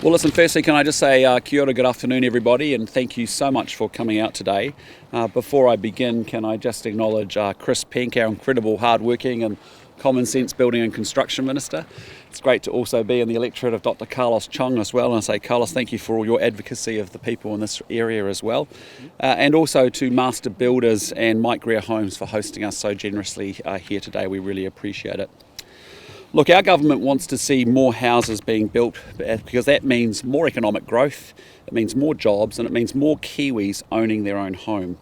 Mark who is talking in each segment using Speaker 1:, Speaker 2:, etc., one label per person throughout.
Speaker 1: Well, listen, firstly, can I just say kia ora, good afternoon, everybody, and thank you so much for coming out today. Before I begin, can I just acknowledge Chris Penk, our incredible, hard-working and common sense building and construction minister. It's great to also be in the electorate of Dr. Carlos Chong as well, and I say, Carlos, thank you for all your advocacy of the people in this area as well. And also to Master Builders and Mike Greer Homes for hosting us so generously here today. We really appreciate it. Look, our government wants to see more houses being built because that means more economic growth, it means more jobs, and it means more Kiwis owning their own home.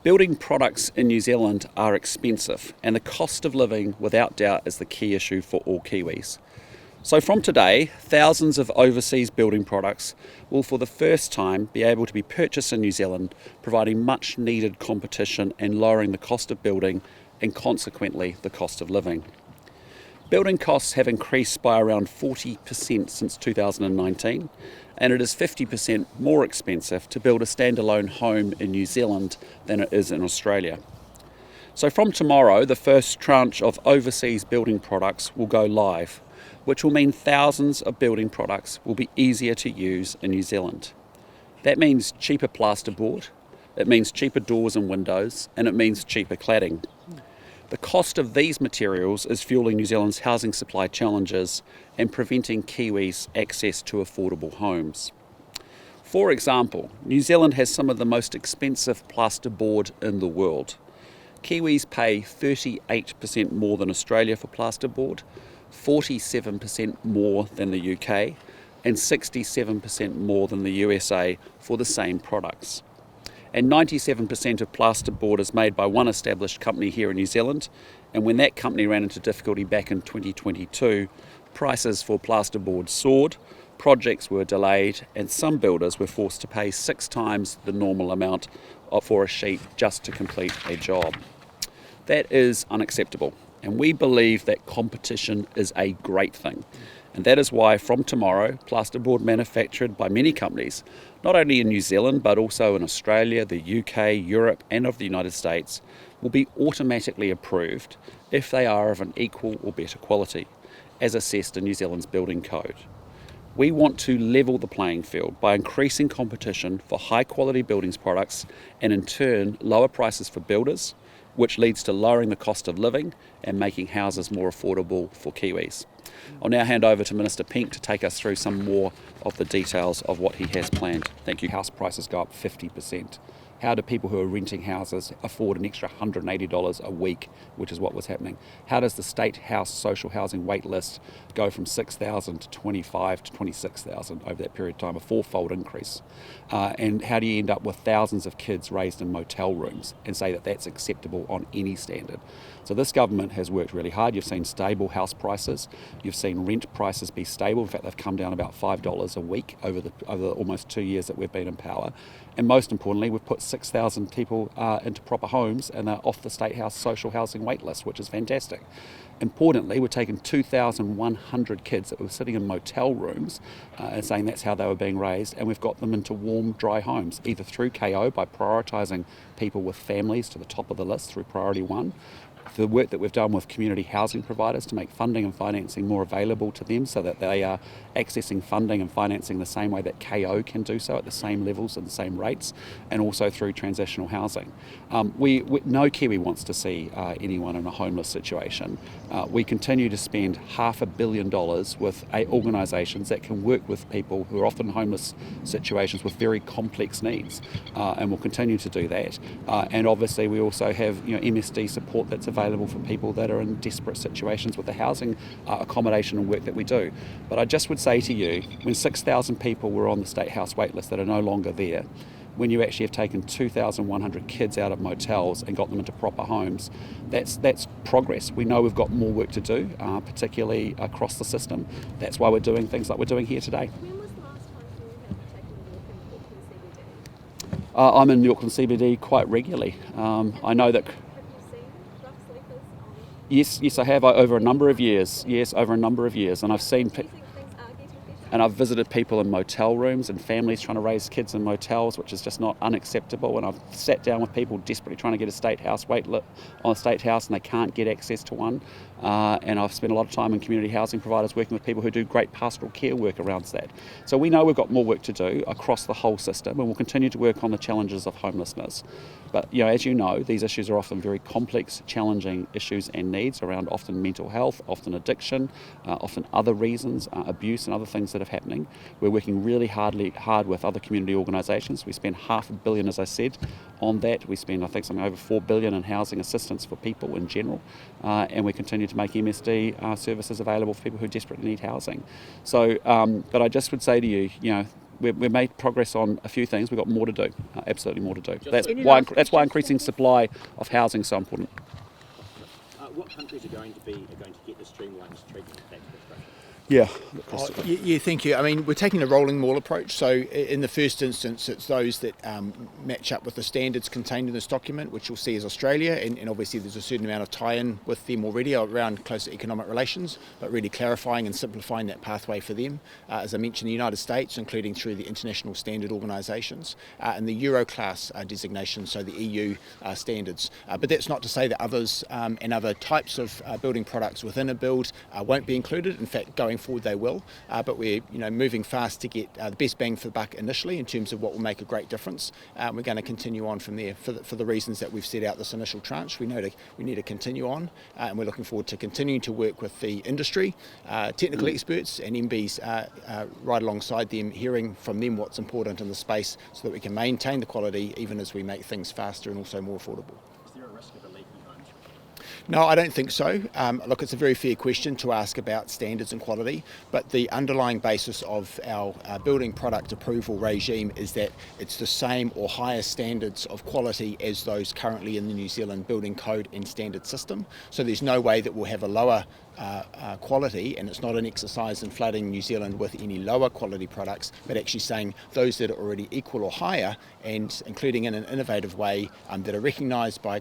Speaker 1: Building products in New Zealand are expensive, and the cost of living, without doubt, is the key issue for all Kiwis. So from today, thousands of overseas building products will for the first time be able to be purchased in New Zealand, providing much needed competition and lowering the cost of building and consequently the cost of living. Building costs have increased by around 40% since 2019, and it is 50% more expensive to build a standalone home in New Zealand than it is in Australia. So from tomorrow, the first tranche of overseas building products will go live, which will mean thousands of building products will be easier to use in New Zealand. That means cheaper plasterboard, it means cheaper doors and windows, and it means cheaper cladding. The cost of these materials is fueling New Zealand's housing supply challenges and preventing Kiwis access to affordable homes. For example, New Zealand has some of the most expensive plasterboard in the world. Kiwis pay 38% more than Australia for plasterboard, 47% more than the UK, and 67% more than the USA for the same products. And 97% of plasterboard is made by one established company here in New Zealand, and when that company ran into difficulty back in 2022, prices for plasterboard soared, projects were delayed, and some builders were forced to pay 6 times the normal amount for a sheet just to complete a job. That is unacceptable, and we believe that competition is a great thing. And that is why from tomorrow, plasterboard manufactured by many companies, not only in New Zealand but also in Australia, the UK, Europe and of the United States, will be automatically approved if they are of an equal or better quality, as assessed in New Zealand's building code. We want to level the playing field by increasing competition for high quality buildings products and in turn lower prices for builders, which leads to lowering the cost of living and making houses more affordable for Kiwis. I'll now hand over to Minister Penk to take us through some more of the details of what he has planned. Thank you. House prices go up 50%. How do people who are renting houses afford an extra $180 a week, which is what was happening? How does the state house social housing wait list go from 6,000 to 25 to 26,000 over that period of time, a 4-fold increase? And how do you end up with thousands of kids raised in motel rooms and say that that's acceptable on any standard? So this government has worked really hard. You've seen stable house prices. You've seen rent prices be stable. In fact, they've come down about $5 a week over the almost 2 years that we've been in power. And most importantly, we've put 6,000 people into proper homes and they're off the state house social housing wait list, which is fantastic. Importantly, we're taking 2,100 kids that were sitting in motel rooms and saying that's how they were being raised, and we've got them into warm, dry homes, either through KO by prioritising people with families to the top of the list through Priority 1, the work that we've done with community housing providers to make funding and financing more available to them so that they are accessing funding and financing the same way that KO can do so at the same levels and the same rates, and also through transitional housing. No Kiwi wants to see anyone in a homeless situation. We continue to spend $500 million with organisations that can work with people who are often in homeless situations with very complex needs, and we'll continue to do that. And obviously we also have MSD support that's available for people that are in desperate situations with the housing accommodation and work that we do. But I just would say to you, when 6,000 people were on the State House wait list that are no longer there, when you actually have taken 2,100 kids out of motels and got them into proper homes, that's progress. We know we've got more work to do, particularly across the system. That's why we're doing things like we're doing here today.
Speaker 2: When was the last time you had taken a walk in Auckland CBD?
Speaker 1: I'm in Auckland CBD quite regularly. I know that...
Speaker 2: Have you seen rough sleepers on?
Speaker 1: Yes, I have over a number of years. Yes, over a number of years, and I've seen.
Speaker 2: Do you think things are getting better?
Speaker 1: And I've visited people in motel rooms and families trying to raise kids in motels, which is just not unacceptable. And I've sat down with people desperately trying to get a state house on a state house and they can't get access to one. and I've spent a lot of time in community housing providers working with people who do great pastoral care work around that. So we know we've got more work to do across the whole system, and we'll continue to work on the challenges of homelessness. But as you know, these issues are often very complex, challenging issues and needs around often mental health, often addiction, often other reasons, abuse and other things that are happening. We're working really hard with other community organisations. We spend $500 million, as I said, on that. We spend, I think, something over $4 billion in housing assistance for people in general, and we continue to make MSD services available for people who desperately need housing. So, but I just would say to you, we've made progress on a few things. We've got more to do, absolutely more to do. That's why increasing supply of housing is so important.
Speaker 3: What countries are going to get the streamlined treatment of tax construction?
Speaker 1: Yeah.
Speaker 4: Thank you. I mean, we're taking a rolling wall approach. So in the first instance, it's those that match up with the standards contained in this document, which you'll see is Australia. And obviously there's a certain amount of tie-in with them already around closer economic relations, but really clarifying and simplifying that pathway for them. As I mentioned, the United States, including through the international standard organisations, and the Euroclass designation, so the EU standards. But that's not to say that others and other types of building products within a build won't be included. In fact, going forward they will, but we're moving fast to get the best bang for the buck initially in terms of what will make a great difference. We're going to continue on from there for the reasons that we've set out this initial tranche. We need to continue on, and we're looking forward to continuing to work with the industry, technical experts and MBs right alongside them, hearing from them what's important in the space so that we can maintain the quality even as we make things faster and also more affordable.
Speaker 3: Is there a risk of a leaky bunch?
Speaker 4: No, I don't think so. Look, it's a very fair question to ask about standards and quality, but the underlying basis of our building product approval regime is that it's the same or higher standards of quality as those currently in the New Zealand Building Code and Standard System. So there's no way that we'll have a lower quality, and it's not an exercise in flooding New Zealand with any lower quality products, but actually saying those that are already equal or higher, and including in an innovative way that are recognised by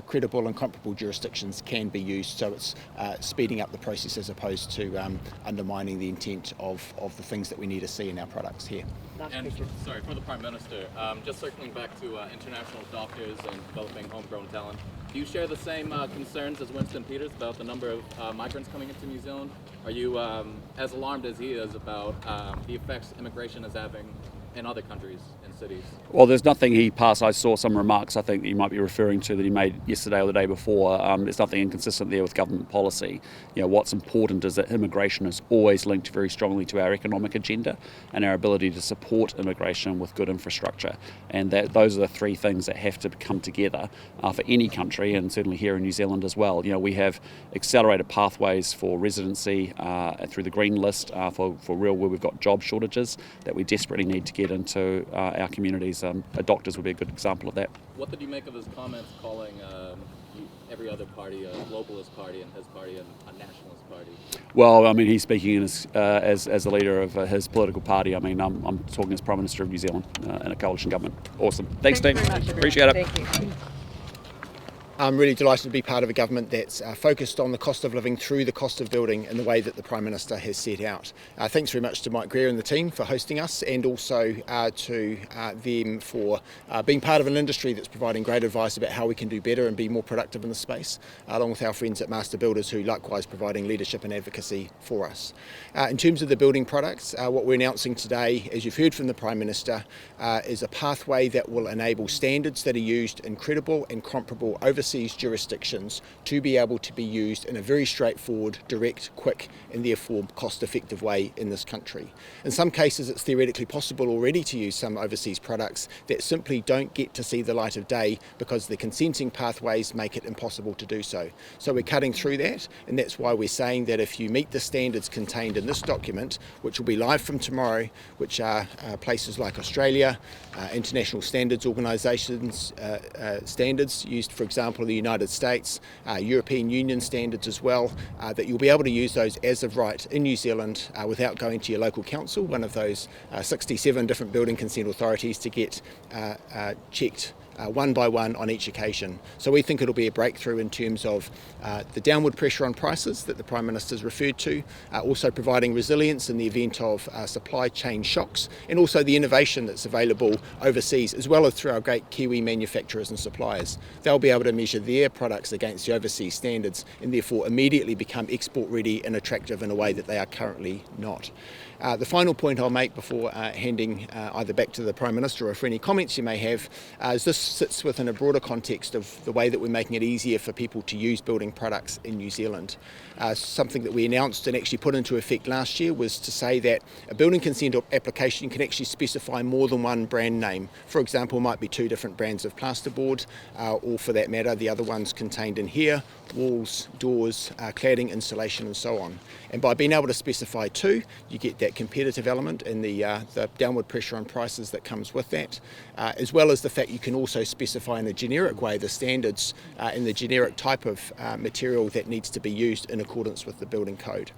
Speaker 4: credible and comparable jurisdictions can be used. So it's speeding up the process as opposed to undermining the intent of the things that we need to see in our products here.
Speaker 5: And sorry, for the Prime Minister, just circling back to international doctors and developing homegrown talent, do you share the same concerns as Winston Peters about the number of migrants coming into New Zealand? Are you as alarmed as he is about the effects immigration is having in other countries and cities?
Speaker 1: Well, there's nothing he passed. I saw some remarks, I think, that you might be referring to that he made yesterday or the day before. There's nothing inconsistent there with government policy. What's important is that immigration is always linked very strongly to our economic agenda and our ability to support immigration with good infrastructure. And those are the three things that have to come together for any country, and certainly here in New Zealand as well. We have accelerated pathways for residency through the green list for real, where we've got job shortages that we desperately need to get into our communities. Doctors would be a good example of that.
Speaker 5: What did you make of his comments calling every other party a globalist party and his party a nationalist party? Well,
Speaker 1: I mean, he's speaking in his, as the leader of his political party. I mean, I'm talking as Prime Minister of New Zealand in a coalition government. Awesome. Thanks, team. Appreciate it.
Speaker 6: Thank you.
Speaker 4: I'm really delighted to be part of a government that's focused on the cost of living through the cost of building in the way that the Prime Minister has set out. Thanks very much to Mike Greer and the team for hosting us, and also to them for being part of an industry that's providing great advice about how we can do better and be more productive in the space, along with our friends at Master Builders, who likewise providing leadership and advocacy for us. In terms of the building products, what we're announcing today, as you've heard from the Prime Minister, is a pathway that will enable standards that are used in credible and comparable overseas jurisdictions to be able to be used in a very straightforward, direct, quick and therefore cost-effective way in this country. In some cases it's theoretically possible already to use some overseas products that simply don't get to see the light of day because the consenting pathways make it impossible to do so. So we're cutting through that, and that's why we're saying that if you meet the standards contained in this document, which will be live from tomorrow, which are places like Australia, international standards organisations, standards used, for example, in the United States, European Union standards as well, that you'll be able to use those as of right in New Zealand without going to your local council, one of those 67 different building consent authorities, to get checked one by one on each occasion. So we think it'll be a breakthrough in terms of the downward pressure on prices that the Prime Minister's referred to, also providing resilience in the event of supply chain shocks, and also the innovation that's available overseas, as well as through our great Kiwi manufacturers and suppliers. They'll be able to measure their products against the overseas standards and therefore immediately become export ready and attractive in a way that they are currently not. The final point I'll make before handing either back to the Prime Minister or for any comments you may have is this sits within a broader context of the way that we're making it easier for people to use building products in New Zealand. Something that we announced and actually put into effect last year was to say that a building consent application can actually specify more than one brand name. For example, it might be 2 different brands of plasterboard, or for that matter, the other ones contained in here, walls, doors, cladding, insulation and so on. And by being able to specify 2, you get that competitive element and the downward pressure on prices that comes with that, as well as the fact you can also specify in a generic way the standards and the generic type of material that needs to be used in accordance with the building code.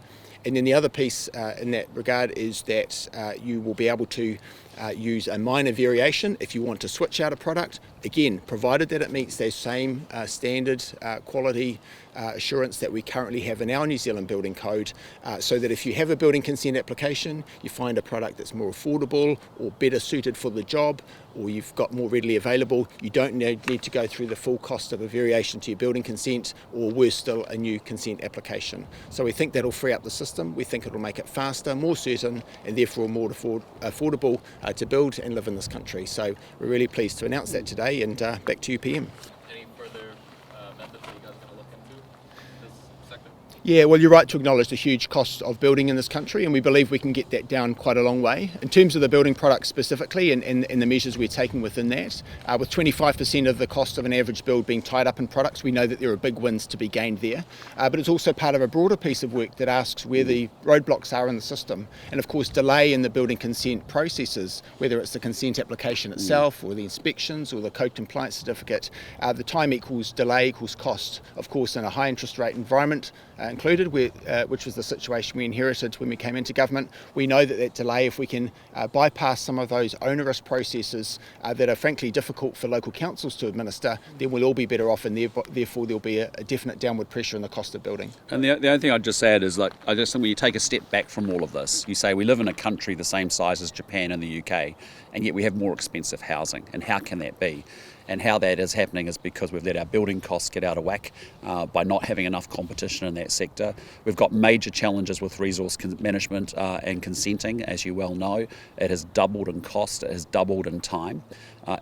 Speaker 4: And then the other piece in that regard is that you will be able to use a minor variation if you want to switch out a product, again, provided that it meets those same standard quality assurance that we currently have in our New Zealand building code, so that if you have a building consent application, you find a product that's more affordable or better suited for the job, or you've got more readily available, you don't need to go through the full cost of a variation to your building consent, or worse still, a new consent application. So we think that'll free up the system, we think it'll make it faster, more certain, and therefore more affordable to build and live in this country. So we're really pleased to announce that today, and back to you, PM.
Speaker 5: Any further methods that you guys are going to look into this sector?
Speaker 4: Yeah, well, you're right to acknowledge the huge cost of building in this country, and we believe we can get that down quite a long way. In terms of the building products specifically and the measures we're taking within that, with 25% of the cost of an average build being tied up in products, we know that there are big wins to be gained there. But it's also part of a broader piece of work that asks where the roadblocks are in the system. And of course, delay in the building consent processes, whether it's the consent application itself or the inspections or the code compliance certificate, the time equals delay equals cost. Of course, in a high interest rate environment, included, which was the situation we inherited when we came into government. We know that delay, if we can bypass some of those onerous processes that are frankly difficult for local councils to administer, then we'll all be better off, and therefore there'll be a definite downward pressure on the cost of building.
Speaker 1: And the only thing I'd just add is, like, I just think when you take a step back from all of this, you say we live in a country the same size as Japan and the UK, and yet we have more expensive housing. And how can that be? And how that is happening is because we've let our building costs get out of whack by not having enough competition in that sector. We've got major challenges with resource management and consenting, as you well know. It has doubled in cost, it has doubled in time.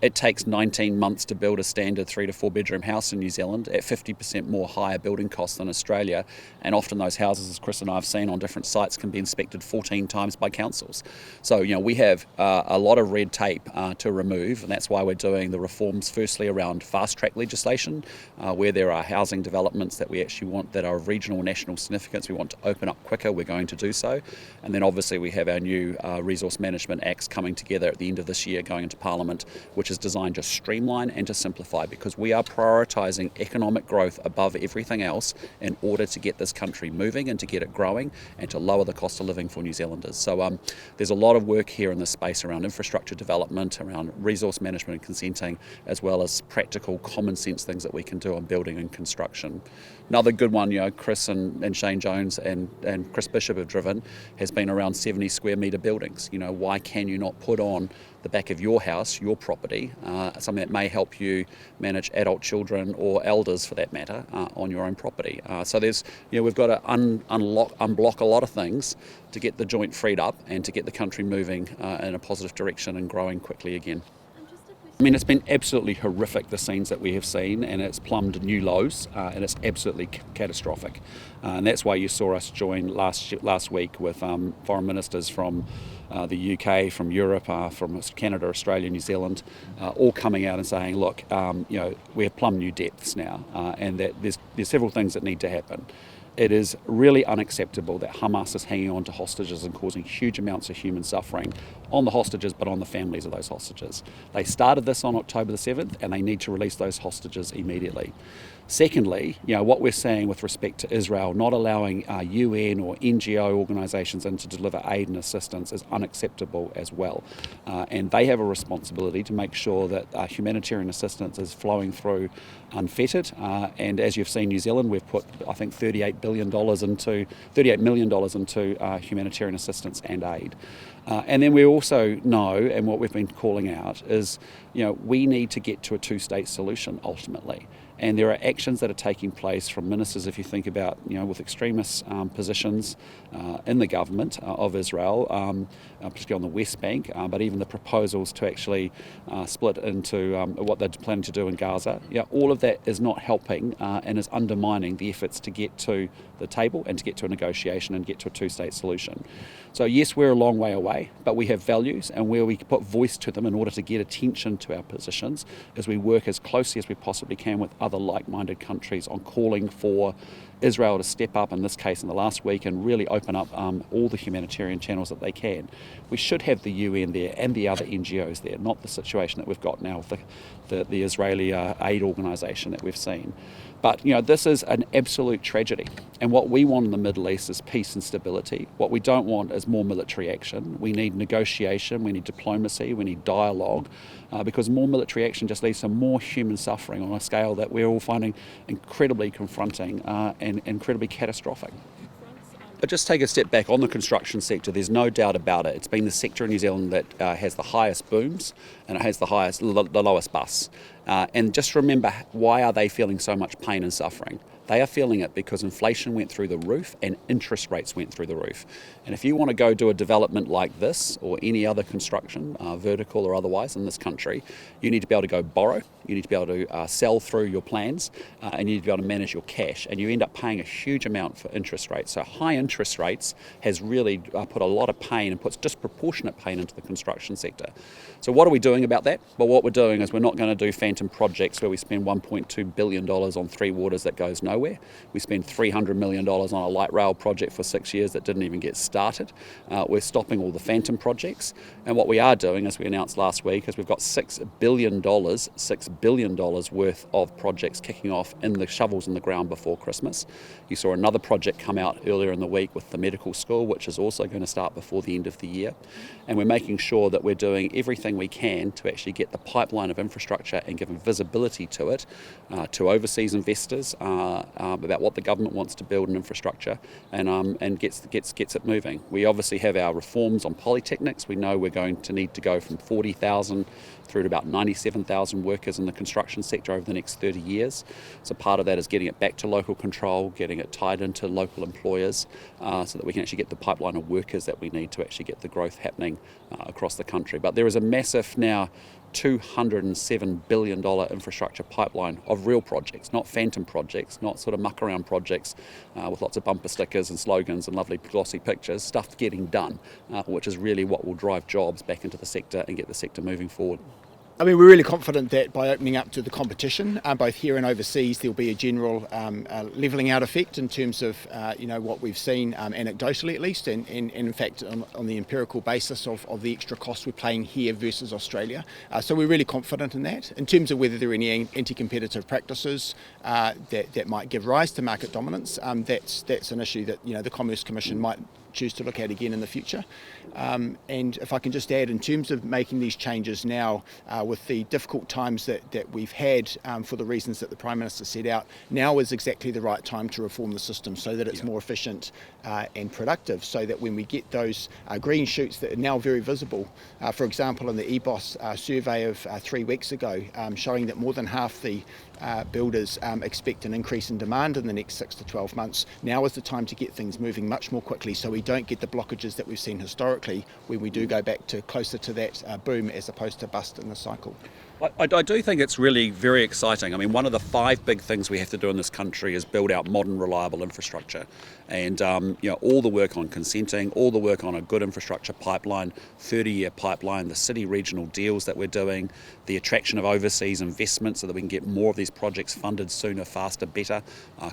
Speaker 1: It takes 19 months to build a standard 3 to 4 bedroom house in New Zealand at 50% more higher building costs than Australia, and often those houses, as Chris and I have seen on different sites, can be inspected 14 times by councils. So we have a lot of red tape to remove, and that's why we're doing the reforms firstly around fast track legislation, where there are housing developments that we actually want that are of regional and national significance, we want to open up quicker, we're going to do so. And then obviously we have our new Resource Management Acts coming together at the end of this year, going into Parliament, which is designed to streamline and to simplify, because we are prioritising economic growth above everything else in order to get this country moving and to get it growing and to lower the cost of living for New Zealanders. So there's a lot of work here in this space around infrastructure development, around resource management and consenting, as well as practical common sense things that we can do on building and construction. Another good one, Chris and Shane Jones and Chris Bishop have driven, has been around 70 square metre buildings. Why can you not put on the back of your house, your property, something that may help you manage adult children or elders for that matter on your own property? So there's, we've got to unblock a lot of things to get the joint freed up and to get the country moving in a positive direction and growing quickly again. I mean, it's been absolutely horrific, the scenes that we have seen, and it's plumbed new lows, and it's absolutely catastrophic. And that's why you saw us join last week with foreign ministers from the UK, from Europe, from Canada, Australia, New Zealand, all coming out and saying, look, we have plumbed new depths now, and that there's several things that need to happen. It is really unacceptable that Hamas is hanging on to hostages and causing huge amounts of human suffering on the hostages, but on the families of those hostages. They started this on October the 7th, and they need to release those hostages immediately. Secondly, what we're seeing with respect to Israel not allowing UN or NGO organisations in to deliver aid and assistance is unacceptable as well. And they have a responsibility to make sure that humanitarian assistance is flowing through unfettered. And as you've seen, New Zealand, we've put, I think, $38 million into humanitarian assistance and aid. And then we also know, and what we've been calling out is, we need to get to a two-state solution ultimately. And there are actions that are taking place from ministers, if you think about, with extremist positions in the government of Israel, particularly on the West Bank, but even the proposals to actually split into what they're planning to do in Gaza. All of that is not helping and is undermining the efforts to get to the table and to get to a negotiation and get to a two-state solution. So yes, we're a long way away, but we have values, and where we put voice to them in order to get attention to our positions is we work as closely as we possibly can with other like-minded countries on calling for Israel to step up, in this case in the last week, and really open up all the humanitarian channels that they can. We should have the UN there and the other NGOs there, not the situation that we've got now with the Israeli aid organisation that we've seen. But this is an absolute tragedy, and what we want in the Middle East is peace and stability. What we don't want is more military action. We need negotiation, we need diplomacy, we need dialogue, because more military action just leads to more human suffering on a scale that we're all finding incredibly confronting and incredibly catastrophic. But just take a step back on the construction sector. There's no doubt about it. It's been the sector in New Zealand that has the highest booms, and it has the lowest busts. And just remember, why are they feeling so much pain and suffering? They are feeling it because inflation went through the roof and interest rates went through the roof. And if you want to go do a development like this or any other construction, vertical or otherwise in this country, you need to be able to go borrow, you need to be able to sell through your plans, and you need to be able to manage your cash. And you end up paying a huge amount for interest rates. So high interest rates has really put a lot of pain and puts disproportionate pain into the construction sector. So what are we doing about that? Well, what we're doing is we're not going to do phantom projects where we spend $1.2 billion on three waters that goes nowhere. We spent $300 million on a light rail project for 6 years that didn't even get started. We're stopping all the phantom projects. And what we are doing, as we announced last week, is we've got $6 billion worth of projects kicking off in the shovels in the ground before Christmas. You saw another project come out earlier in the week with the medical school, which is also going to start before the end of the year. And we're making sure that we're doing everything we can to actually get the pipeline of infrastructure and giving visibility to it, to overseas investors, about what the government wants to build in infrastructure, and gets it moving. We obviously have our reforms on polytechnics. We know we're going to need to go from 40,000 through to about 97,000 workers in the construction sector over the next 30 years. So part of that is getting it back to local control, getting it tied into local employers, so that we can actually get the pipeline of workers that we need to actually get the growth happening across the country. But there is a massive now $207 billion infrastructure pipeline of real projects, not phantom projects, not sort of muck around projects with lots of bumper stickers and slogans and lovely glossy pictures, stuff getting done, which is really what will drive jobs back into the sector and get the sector moving forward.
Speaker 4: I mean, we're really confident that by opening up to the competition, both here and overseas, there'll be a general levelling out effect in terms of what we've seen anecdotally at least, and in fact on the empirical basis of the extra cost we're paying here versus Australia. So we're really confident in that. In terms of whether there are any anti-competitive practices that might give rise to market dominance, that's an issue that the Commerce Commission might choose to look at again in the future. And if I can just add, in terms of making these changes now, with the difficult times that we've had for the reasons that the Prime Minister set out, now is exactly the right time to reform the system so that it's more efficient and productive, so that when we get those green shoots that are now very visible, for example in the EBOS survey of 3 weeks ago, showing that more than half the builders expect an increase in demand in the next 6 to 12 months. Now is the time to get things moving much more quickly so we don't get the blockages that we've seen historically when we do go back to closer to that boom as opposed to bust in the cycle.
Speaker 1: I do think it's really very exciting. I mean, one of the 5 big things we have to do in this country is build out modern, reliable infrastructure. And, all the work on consenting, all the work on a good infrastructure pipeline, 30-year pipeline, the city regional deals that we're doing, the attraction of overseas investment so that we can get more of these projects funded sooner, faster, better,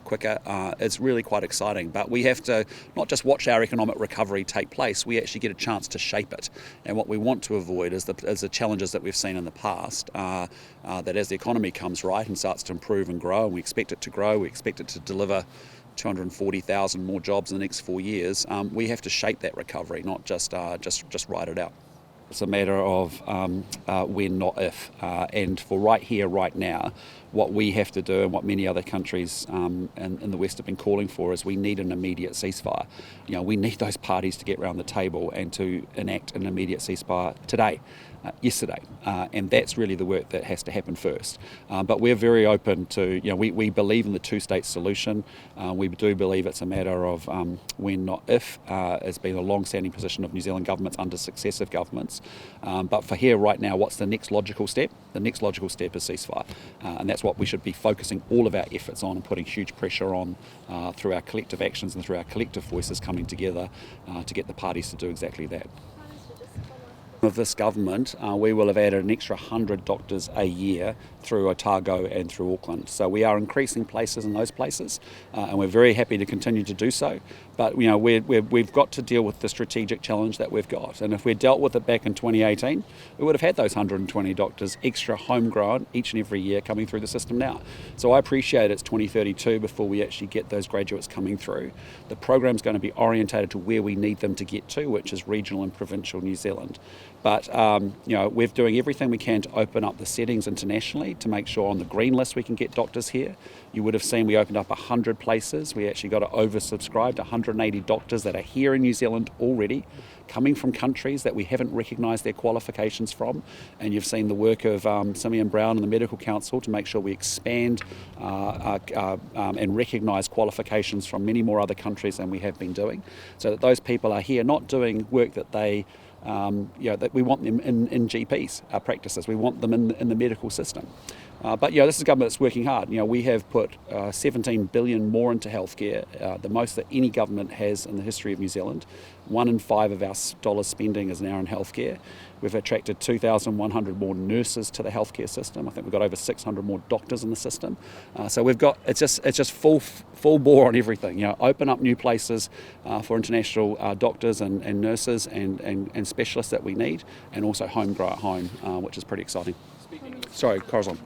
Speaker 1: quicker. It's really quite exciting. But we have to not just watch our economic recovery take place, we actually get a chance to shape it. And what we want to avoid is the challenges that we've seen in the past, that as the economy comes right and starts to improve and grow, and we expect it to grow, we expect it to deliver 240,000 more jobs in the next 4 years, we have to shape that recovery, not just ride it out. It's a matter of when, not if. And for right here, right now, what we have to do and what many other countries in the West have been calling for is we need an immediate ceasefire. We need those parties to get around the table and to enact an immediate ceasefire today, yesterday. And that's really the work that has to happen first. But we're very open to, we believe in the two-state solution. We do believe it's a matter of when, not if. It's been a long-standing position of New Zealand governments under successive governments. But for here right now, what's the next logical step? The next logical step is ceasefire. And that's what we should be focusing all of our efforts on and putting huge pressure on through our collective actions and through our collective voices coming together to get the parties to do exactly that. Of this government, we will have added an extra 100 doctors a year through Otago and through Auckland. So we are increasing places in those places, and we're very happy to continue to do so. But we've got to deal with the strategic challenge that we've got. And if we'd dealt with it back in 2018, we would have had those 120 doctors extra homegrown each and every year coming through the system now. So I appreciate it's 2032 before we actually get those graduates coming through. The program's going to be orientated to where we need them to get to, which is regional and provincial New Zealand. But we're doing everything we can to open up the settings internationally to make sure on the green list we can get doctors here. You would have seen we opened up 100 places. We actually got oversubscribed, 180 doctors that are here in New Zealand already, coming from countries that we haven't recognised their qualifications from. And you've seen the work of Simeon Brown and the Medical Council to make sure we expand and recognise qualifications from many more other countries than we have been doing, so that those people are here not doing work that they that we want them in GPs practices. We want them in the medical system. But this is a government that's working hard. We have put 17 billion more into healthcare, the most that any government has in the history of New Zealand. 1 in 5 of our dollars spending is now in healthcare. We've attracted 2,100 more nurses to the healthcare system. I think we've got over 600 more doctors in the system. So we've got it's just full bore on everything. Open up new places for international doctors and nurses and specialists that we need, and also home grow at home, which is pretty exciting. Sorry, Corazon.